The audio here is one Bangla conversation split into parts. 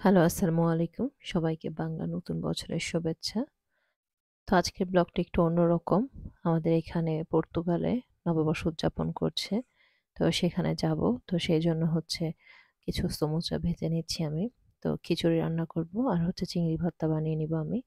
হ্যালো, আসসালামু আলাইকুম। সবাইকে বাংলা নতুন বছরের শুভেচ্ছা। তো আজকের ব্লগটা একটু অন্যরকম। আমাদের এখানে পর্তুগালে নববর্ষ উদযাপন করছে। তো সেখানে যাব। তো সেইজন্য হচ্ছে কিছু সমুচা ভেজে নিচ্ছি আমি। তো খিচুড়ি রান্না করব আর হচ্ছে চিংড়ি ভর্তা বানিয়ে নিব আমি।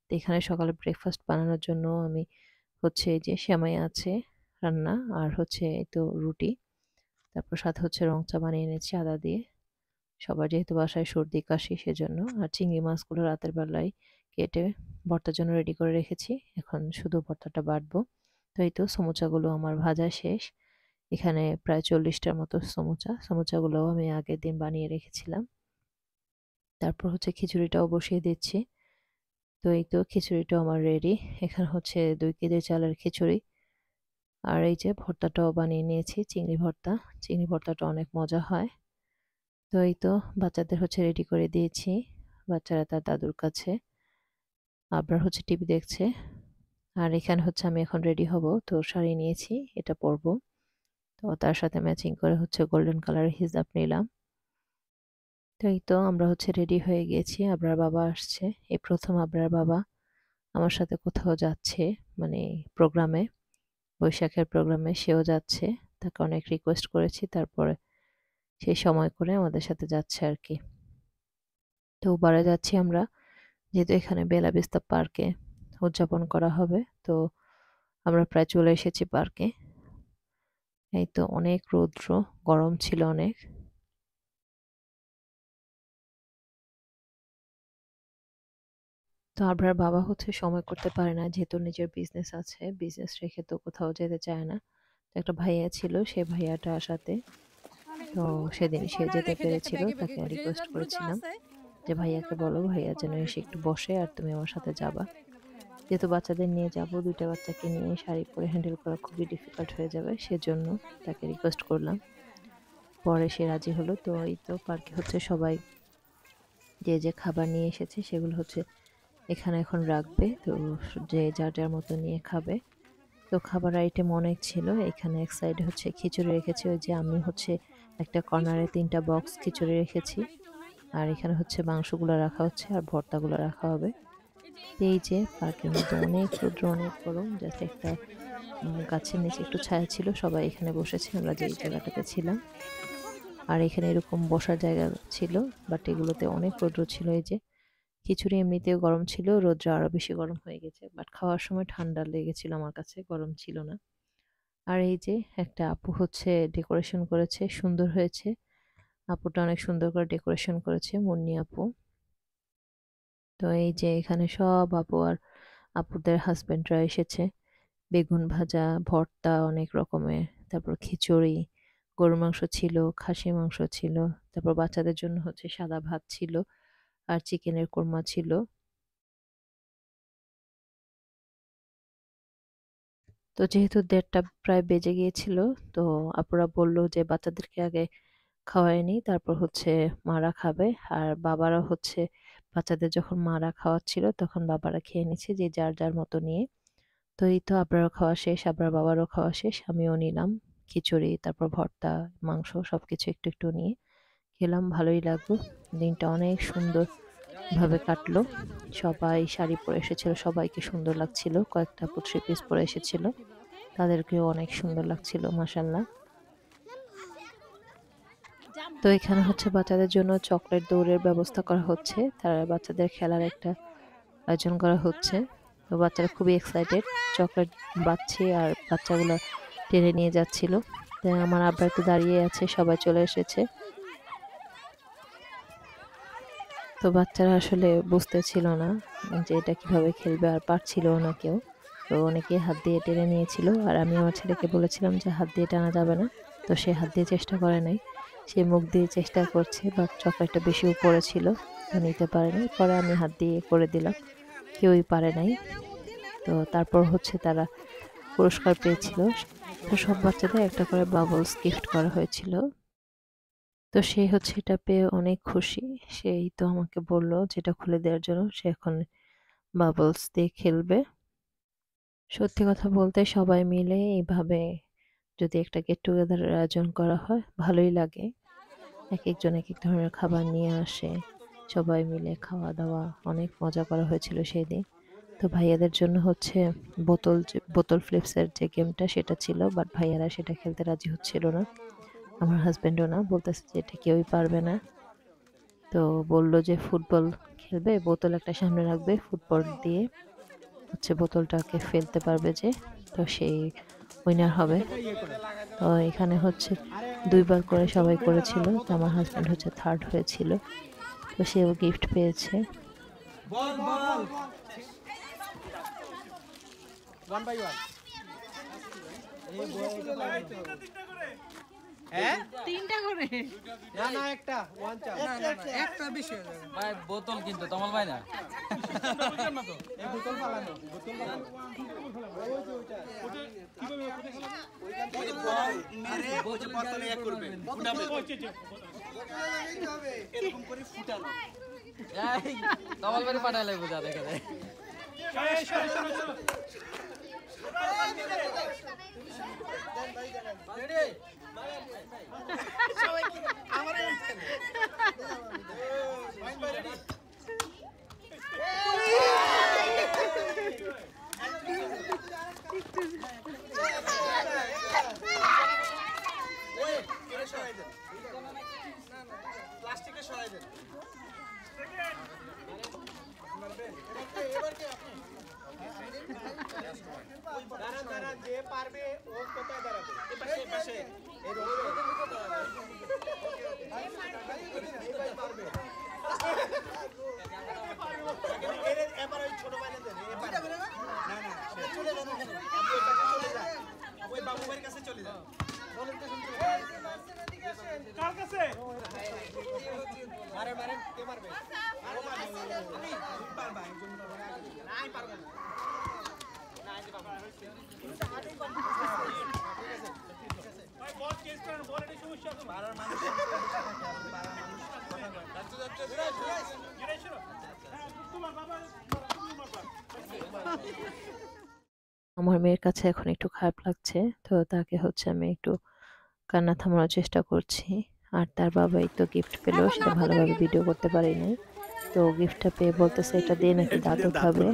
তো এখানে সকালে ব্রেকফাস্ট বানানোর জন্য আমি হচ্ছে এই যে সেমাই আছে রান্না আর হচ্ছে এই তো রুটি। তারপর সাথে হচ্ছে রং চা বানিয়ে নিচ্ছি আদা দিয়ে। সবার যেহেতু বাসায় সর্দি কাশি সেজন্য। আর চিংড়ি মাছগুলো রাতের বেলায় কেটে ভর্তার জন্য রেডি করে রেখেছি। এখন শুধু ভর্তাটা বাটবো। তো এই তো সমুচাগুলো আমার ভাজা শেষ। এখানে প্রায় 40টার মতো সমুচা। সমুচাগুলোও আমি আগের দিন বানিয়ে রেখেছিলাম। তারপর হচ্ছে খিচুড়িটাও বসিয়ে দিচ্ছি। তো এই তো খিচুড়িটাও আমার রেডি। এখানে হচ্ছে 2 কেজি চালের খিচুড়ি। আর এই যে ভর্তাটাও বানিয়ে নিয়েছি চিংড়ি ভর্তা। চিংড়ি ভর্তাটা অনেক মজা হয়। তো এই তো বাচ্চাদের হচ্ছে রেডি করে দিয়েছি। বাচ্চারা তার দাদুর কাছে। আবরার হচ্ছে টিভি দেখছে। আর এখানে হচ্ছে আমি এখন রেডি হব। তো শাড়ি নিয়েছি, এটা পরবো। তো তার সাথে ম্যাচিং করে হচ্ছে গোল্ডেন কালারের হিজাব নিলাম। তো এই তো আমরা হচ্ছে রেডি হয়ে গেছি। আবরার বাবা আসছে। এই প্রথম আবরার বাবা আমার সাথে কোথাও যাচ্ছে, মানে প্রোগ্রামে, বৈশাখের প্রোগ্রামে সেও যাচ্ছে। তাকে অনেক রিকোয়েস্ট করেছি, তারপরে সেই সময় করে আমাদের সাথে যাচ্ছে আর কি। তো বারে যাচ্ছি আমরা, যেহেতু এখানে বেলা বিস্তা পার্কে উদযাপন করা হবে। তো আমরা প্রায় চলে এসেছি পার্কে। এই তো অনেক রৌদ্র, গরম ছিল অনেক। তো আবরার বাবা হচ্ছে সময় করতে পারে না, যেহেতু নিজের বিজনেস আছে, বিজনেস রেখে তো কোথাও যেতে চায় না। তো একটা ভাইয়া ছিল, সেই ভাইয়াটার সাথে তো সেদিন সে যেতে পেরেছিল। তাকে রিকোয়েস্ট করেছিলাম যে ভাইয়াকে বলো, ভাইয়া যেন এসে একটু বসে আর তুমি আমার সাথে যাবা। যেহেতু বাচ্চাদের নিয়ে যাব, 2টা বাচ্চাকে নিয়ে শাড়ি পরে হ্যান্ডেল করা খুবই ডিফিকাল্ট হয়ে যাবে, সেজন্য তাকে রিকোয়েস্ট করলাম। পরে সে রাজি হলো। তো এই তো পার্কে হচ্ছে সবাই যে যে খাবার নিয়ে এসেছে সেগুলো হচ্ছে এখানে এখন রাখবে। তো যে যার যার মতো নিয়ে খাবে। তো খাবার আইটেম অনেক ছিল। এখানে এক সাইডে হচ্ছে খিচুড়ি রেখেছি, ওই যে আমি হচ্ছে একটা কর্নারে 3টা বক্স খিচুড়ি রেখেছি। আর এখানে হচ্ছে মাংসগুলো রাখা হচ্ছে আর ভর্তাগুলো রাখা হবে। তো এই যে পার্কের মধ্যে অনেক রৌদ্র, অনেক গরম, জাস্ট একটা গাছের নিচে একটু ছায়া ছিল, সবাই এখানে বসেছে আমরা যেই জায়গাটাতে ছিলাম। আর এখানে এরকম বসার জায়গা ছিল, বাট এগুলোতে অনেক রৌদ্র ছিল। এই যে খিচুড়ি এমনিতেও গরম ছিল, রৌদ্র আরো বেশি গরম হয়ে গেছে, বাট খাওয়ার সময় ঠান্ডা লেগেছিল আমার কাছে, গরম ছিল না। আর এই যে একটা আপু হচ্ছে ডেকোরেশন করেছে, সুন্দর হয়েছে। আপুটা অনেক সুন্দর করে ডেকোরেশন করেছে, মুন্নি আপু। তো এই যে এখানে সব আপু আর আপুদের হাজবেন্ডরা এসেছে। বেগুন ভাজা, ভর্তা অনেক রকমের, তারপর খিচুড়ি, গরুর মাংস ছিল, খাসির মাংস ছিল, তারপর বাচ্চাদের জন্য হচ্ছে সাদা ভাত ছিল আর চিকেনের কোরমা ছিল। তো যেহেতু 1:30টা প্রায় বেজে গিয়েছিল, তো আপুরা বলল যে বাচ্চাদেরকে আগে খাওয়াই নি, তারপর হচ্ছে মারা খাবে। আর বাবারা হচ্ছে বাচ্চাদের যখন মারা খাওয়াচ্ছিল তখন বাবারা খেয়ে নিচ্ছে যে যার যার মতো নিয়ে। তো এই তো আপনারও খাওয়া শেষ, আপনার বাবারও খাওয়া শেষ, আমিও নিলাম খিচুড়ি, তারপর ভর্তা, মাংস সবকিছু একটু একটু নিয়ে খেলাম। ভালোই লাগলো। দিনটা অনেক সুন্দর ভাবে কাটলো। সবাই শাড়ি পরে এসেছিল, সবাইকে সুন্দর লাগছিল। কয়েকটা আপু 3 পিস পরে এসেছিল, তাদেরকেও অনেক সুন্দর লাগছিল, মাশাল্লাহ। তো এখানে হচ্ছে বাচ্চাদের জন্য চকলেট দৌড়ের ব্যবস্থা করা হচ্ছে, তারা বাচ্চাদের খেলার একটা আয়োজন করা হচ্ছে। তো বাচ্চারা খুবই এক্সাইটেড, চকলেট বাচ্চে আর বাচ্চাগুলো টেনে নিয়ে যাচ্ছিল। তো আমার আব্বা তো দাঁড়িয়ে আছে, সবাই চলে এসেছে। তো বাচ্চারা আসলে বুঝতেছিল না যে এটা কিভাবে খেলবে, আর পারছিল না কেউ। তো অনেকে হাত দিয়ে টেনে নিয়েছিল, আর আমি আমার ছেলেকে বলেছিলাম যে হাত দিয়ে টানা যাবে না। তো সে হাত দিয়ে চেষ্টা করে নাই, সে মুখ দিয়ে চেষ্টা করছে, বাট চকলেটটা বেশি উপরে ছিল, তো নিতে পারেনি। পরে আমি হাত দিয়ে করে দিলাম, কেউই পারে নাই। তো তারপর হচ্ছে তারা পুরস্কার পেয়েছিল। তো সব বাচ্চাদের একটা করে বাবলস গিফট করা হয়েছিল। তো সে হচ্ছে এটা পেয়ে অনেক খুশি। সেই তো আমাকে বলল যেটা খুলে দেওয়ার জন্য, সে এখন বাবলস দিয়ে খেলবে। সত্যি কথা বলতে সবাই মিলে এইভাবে যদি একটা গেট টুগেদার আয়োজন করা হয় ভালোই লাগে। এক একজন এক এক ধরনের খাবার নিয়ে আসে, সবাই মিলে খাওয়া দাওয়া, অনেক মজা করা হয়েছিল সেই দিন। তো ভাইয়াদের জন্য হচ্ছে বোতল ফ্লিপসের যে গেমটা সেটা ছিল, বাট ভাইয়ারা সেটা খেলতে রাজি হচ্ছিল না, আমার হাজবেন্ডও না, বলতেছে যে এটা কেউই পারবে না। তো বলল যে ফুটবল খেলবে, বোতল একটা সামনে রাখবে, ফুটবল দিয়ে হচ্ছে বোতলটাকে ফেলতে পারবে যে, তো সেই উইনার হবে। তো এখানে হচ্ছে 2বার করে সবাই করেছিল, তো আমার হাজবেন্ড হচ্ছে থার্ড হয়েছিল, তো সেও গিফট পেয়েছে। তিনটা করে না না একটা ওয়ান চাপ একটা বেশি হয়ে যাবে ভাই বোতল কিন্তু তমাল ভাই না এই বোতল ফালানো বোতল ফালানো বোতলে এক করবে ফুটাবে এরকম করে ফুটানো এই তমাল ভাই পাঠালে বুঝা দেখা যায় প্লাস্টিকে সরাই দেন দাঁড়ান দাঁড়ান যে পারবে ও কোথায় দাঁড়াবে এই পাশে এই পাশে এই রোডে ওকে ওকে এই ভাই পারবে এবার ওই ছোট বাইরে দেন না না চলে যান ওখানে আপনি ওই পাশে চলে যান ওই বাবু ভাইয়ের কাছে চলে যান কার কাছে মারে মারে কে মারবে আরে আমি পারবা একজন না আমি পারবো না ভাই বল চেঞ্জ করেন বল এটা সমস্যা আছে পারার মানুষ পারার মানুষ যাচ্ছে যাচ্ছে জিরে শুরু তোমার বাবা তুমি মারবা আমার মেয়ের কাছে এখন একটু খারাপ লাগছে, তো তাকে হচ্ছে আমি একটু কান্না থামানোর চেষ্টা করছি। আর তার বাবাই তো গিফট পেলো, সেটা ভালোভাবে ভিডিও করতে পারিনি। তো গিফটটা পেয়ে বলতেছে এটা দিয়ে নাকি দাঁতও খাবে।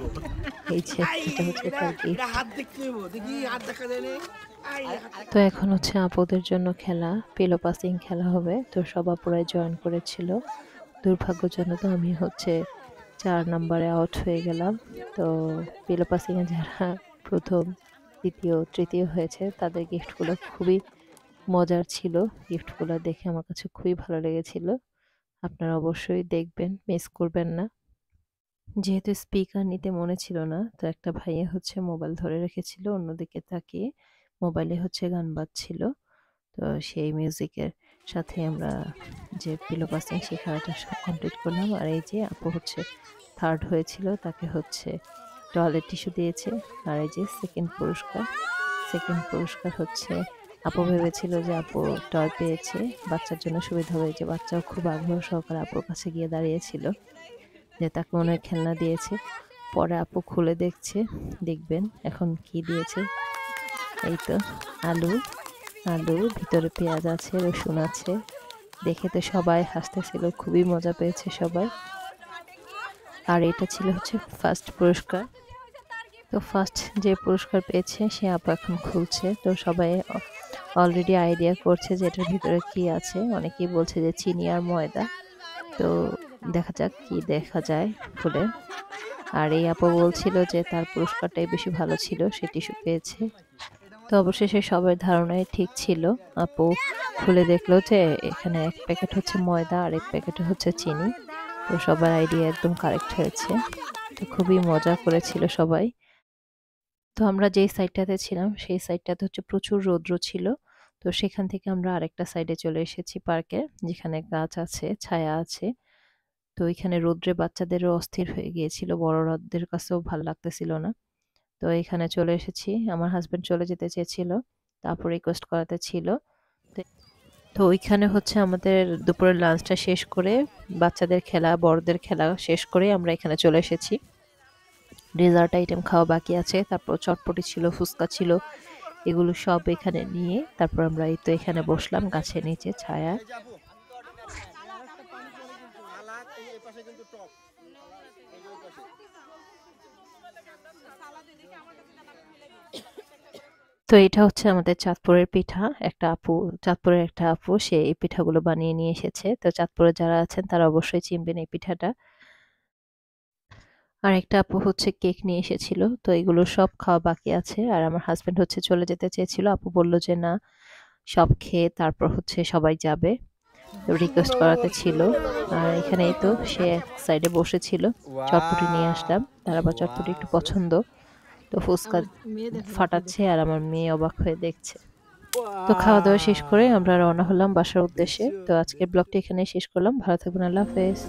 এই যে এটা হচ্ছে তার গিফট। হাত দেখতে হইব দেখি হাত দেখা যায় না তো এখন হচ্ছে আপুদের জন্য খেলা, পিলো পাসিং খেলা হবে। তো সব আপুরাই জয়েন করেছিল, দুর্ভাগ্যজনক তো আমি হচ্ছে 4 নম্বরে আউট হয়ে গেলাম। তো পিলো পাসিং এ যারা প্রথম দ্বিতীয় তৃতীয় হয়েছে তাদের গিফটগুলো খুবই মজার ছিল, গিফটগুলো দেখে আমার কাছে খুবই ভালো লেগেছিল। আপনারা অবশ্যই দেখবেন, মিস করবেন না। যেহেতু স্পিকার নিতে মনে ছিল না, তো একটা ভাইয়া হচ্ছে মোবাইল ধরে রেখেছিল, অন্যদিকে তাকিয়ে মোবাইলে হচ্ছে গান বাজছিল। তো সেই মিউজিকের সাথে আমরা যে পিলো পাসিং সেই খেলাটা কমপ্লিট করলাম। আর এই যে আপু হচ্ছে থার্ড হয়েছিল, তাকে হচ্ছে টয়লেট টিস্যু দিয়েছে। আর এই যে সেকেন্ড পুরস্কার হচ্ছে আপু ভেবেছিল যে আপু টয় পেয়েছে, বাচ্চার জন্য সুবিধা হবে, যে বাচ্চাও খুব আগ্রহ সহকারে আপুর কাছে গিয়ে দাঁড়িয়েছিল যে তাকে মনে হয় খেলনা দিয়েছে। পরে আপু খুলে দেখবেন এখন কি দিয়েছে। এই তো আলু, ভিতরে পেঁয়াজ আছে, রসুন আছে। দেখে তো সবাই হাসতেছিল, খুবই মজা পেয়েছে সবাই। আর এটা ছিল হচ্ছে ফার্স্ট পুরস্কার। তো ফার্স্ট যে পুরস্কার পেয়েছে সে আপু এখন খুলছে। তো সবাই অলরেডি আইডিয়া করছে যে এটার ভিতরে কি আছে, অনেকেই বলছে যে চিনি আর ময়দা। তো দেখা যাক কি দেখা যায় খুলে। আর এই আপু বলছিল যে তার পুরস্কারটাই বেশি ভালো ছিল, সে টিস্যু পেয়েছে। তো অবশেষে সবার ধারণাই ঠিক ছিল। আপু খুলে দেখলো যে এখানে এক প্যাকেট হচ্ছে ময়দা আর এক প্যাকেট হচ্ছে চিনি। তো সবার আইডিয়া একদম কারেক্ট হয়েছে। তো খুবই মজা করেছিল সবাই। তো আমরা যেই সাইডটাতে ছিলাম সেই সাইডটাতে হচ্ছে প্রচুর রৌদ্র ছিল। তো সেখান থেকে আমরা আরেকটা সাইডে চলে এসেছি পার্কে, যেখানে গাছ আছে, ছায়া আছে। তো এখানে রৌদ্রে বাচ্চাদেরও অস্থির হয়ে গিয়েছিল, বড়দের কাছেও ভালো লাগতেছিল না। তো এখানে চলে এসেছি, আমার হাজবেন্ড চলে যেতে চেয়েছিল, তারপর রিকোয়েস্ট করাতে ছিল। তো তো ওইখানে হচ্ছে আমাদের দুপুরের লাঞ্চটা শেষ করে, বাচ্চাদের খেলা বড়দের খেলা শেষ করে আমরা এখানে চলে এসেছি। ডেজার্ট আইটেম খাওয়া বাকি আছে, তারপর চটপটি ছিল, ফুচকা ছিল, এগুলো সব এখানে নিয়ে তারপর আমরা এই তো এখানে বসলাম গাছের নিচে ছায়া। তো এটা হচ্ছে আমাদের চাঁদপুরের পিঠা। চাঁদপুরের একটা আপু সে এই পিঠাগুলো বানিয়ে নিয়ে এসেছে। তো চাঁদপুরে যারা আছেন তারা অবশ্যই চিনবেন এই পিঠাটা। আর একটা আপু হচ্ছে কেক নিয়ে এসেছিল। তো এগুলো সব খাওয়া বাকি আছে। আর আমার হাসব্যান্ড হচ্ছে চলে যেতে চেয়েছিল। আপু বলল যে না, সব খেয়ে তারপর হচ্ছে সবাই যাবে। রিকোয়েস্ট করাতে ছিল। আর এখানেই তো সে এক সাইডে বসেছিল। চটপটি নিয়ে আসলাম। তার আবার চটপটি একটু পছন্দ। তো ফুচকা ফাটাচ্ছে আর আমার মেয়ে অবাক হয়ে দেখছে। তো খাওয়া দাওয়া শেষ করে আমরা রওনা হলাম বাসার উদ্দেশ্যে। তো আজকের ব্লগটি এখানেই শেষ করলাম। ভালো থাকবেন। আল্লাহ হাফেজ।